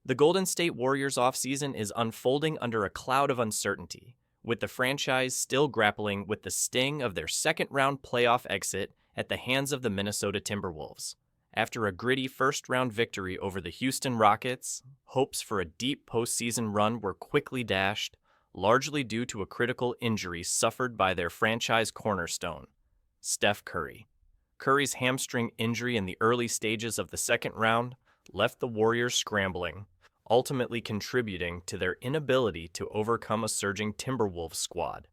The Golden State Warriors offseason is unfolding under a cloud of uncertainty, with the franchise still grappling with the sting of their second-round playoff exit at the hands of the Minnesota Timberwolves. After a gritty first-round victory over the Houston Rockets, hopes for a deep postseason run were quickly dashed, largely due to a critical injury suffered by their franchise cornerstone, Steph Curry. Curry's hamstring injury in the early stages of the second round left the Warriors scrambling, ultimately contributing to their inability to overcome a surging Timberwolves squad.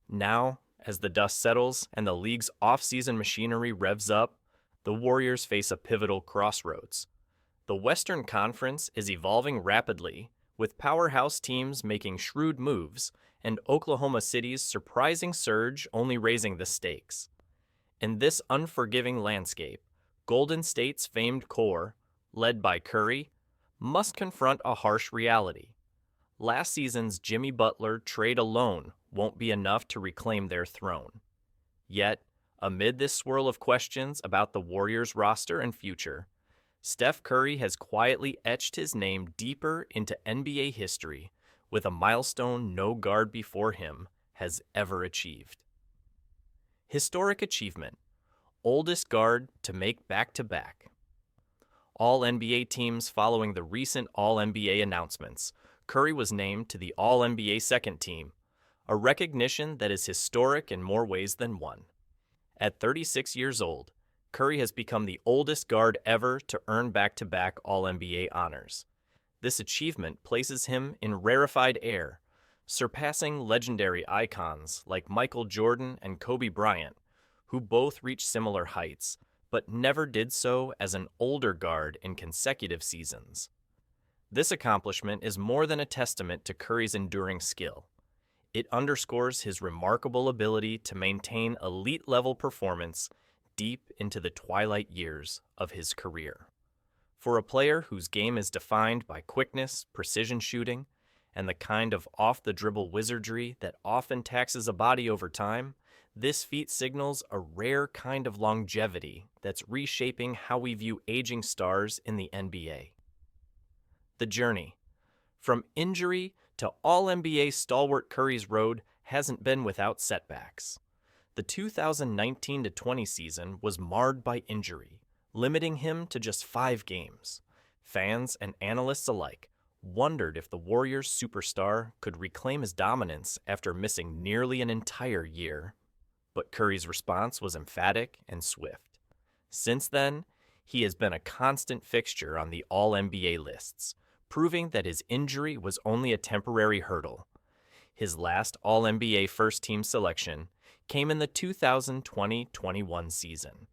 Now, as the dust settles and the league's off-season machinery revs up, the Warriors face a pivotal crossroads. The Western Conference is evolving rapidly, with powerhouse teams making shrewd moves and Oklahoma City's surprising surge only raising the stakes. In this unforgiving landscape, Golden State's famed core, led by Curry, must confront a harsh reality. Last season's Jimmy Butler trade alone won't be enough to reclaim their throne. Yet, amid this swirl of questions about the Warriors' roster and future, Steph Curry has quietly etched his name deeper into NBA history with a milestone no guard before him has ever achieved. Historic achievement, oldest guard to make back-to-back. All NBA teams following the recent All-NBA announcements, Curry was named to the All-NBA second team, a recognition that is historic in more ways than one. At 36 years old, Curry has become the oldest guard ever to earn back-to-back All-NBA honors. This achievement places him in rarefied air, surpassing legendary icons like Michael Jordan and Kobe Bryant, who both reached similar heights, but never did so as an older guard in consecutive seasons. This accomplishment is more than a testament to Curry's enduring skill. It underscores his remarkable ability to maintain elite-level performance deep into the twilight years of his career. For a player whose game is defined by quickness, precision shooting, and the kind of off-the-dribble wizardry that often taxes a body over time, this feat signals a rare kind of longevity that's reshaping how we view aging stars in the NBA. The journey, from injury to All-NBA stalwart Curry's road, hasn't been without setbacks. The 2019-20 season was marred by injury, limiting him to just 5 games. Fans and analysts alike wondered if the Warriors' superstar could reclaim his dominance after missing nearly an entire year. But Curry's response was emphatic and swift. Since then, he has been a constant fixture on the All-NBA lists, proving that his injury was only a temporary hurdle. His last All-NBA first-team selection came in the 2020-21 season,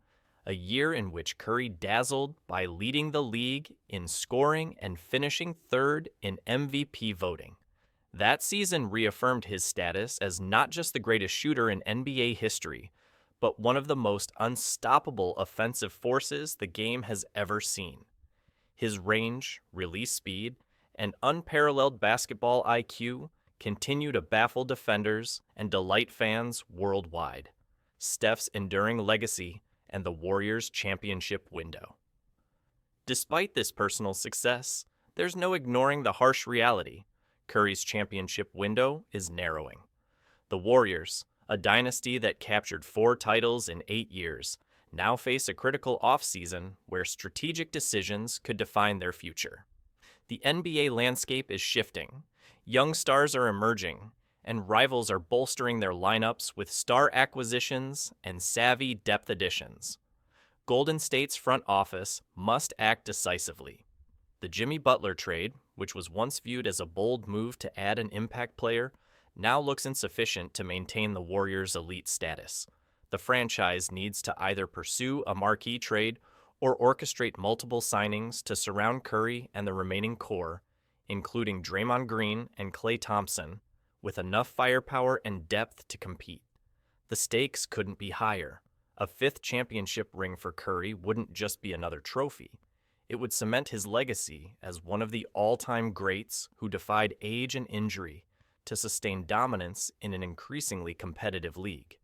a year in which Curry dazzled by leading the league in scoring and finishing third in MVP voting. That season reaffirmed his status as not just the greatest shooter in NBA history, but one of the most unstoppable offensive forces the game has ever seen. His range, release speed, and unparalleled basketball IQ continue to baffle defenders and delight fans worldwide. Steph's enduring legacy and the Warriors' championship window. Despite this personal success, there's no ignoring the harsh reality. Curry's championship window is narrowing. The Warriors, a dynasty that captured 4 titles in 8 years, now face a critical offseason where strategic decisions could define their future. The NBA landscape is shifting. Young stars are emerging, and rivals are bolstering their lineups with star acquisitions and savvy depth additions. Golden State's front office must act decisively. The Jimmy Butler trade, which was once viewed as a bold move to add an impact player, now looks insufficient to maintain the Warriors' elite status. The franchise needs to either pursue a marquee trade or orchestrate multiple signings to surround Curry and the remaining core, including Draymond Green and Klay Thompson, with enough firepower and depth to compete. The stakes couldn't be higher. A 5th championship ring for Curry wouldn't just be another trophy. It would cement his legacy as one of the all-time greats who defied age and injury to sustain dominance in an increasingly competitive league.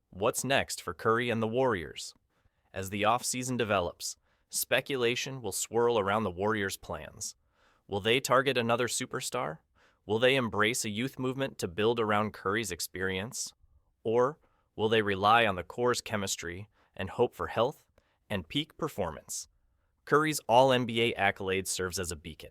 What's next for Curry and the Warriors? As the offseason develops, speculation will swirl around the Warriors' plans. Will they target another superstar? Will they embrace a youth movement to build around Curry's experience? Or will they rely on the core's chemistry and hope for health and peak performance? Curry's All-NBA accolade serves as a beacon,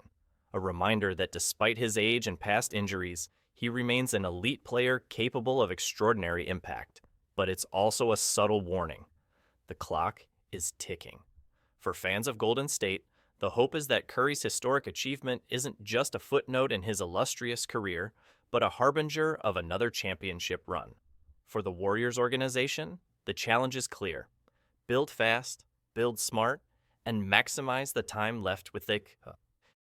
a reminder that despite his age and past injuries, he remains an elite player capable of extraordinary impact. But it's also a subtle warning. The clock is ticking. For fans of Golden State, the hope is that Curry's historic achievement isn't just a footnote in his illustrious career, but a harbinger of another championship run. For the Warriors organization, the challenge is clear. Build fast, build smart, and maximize the time left with the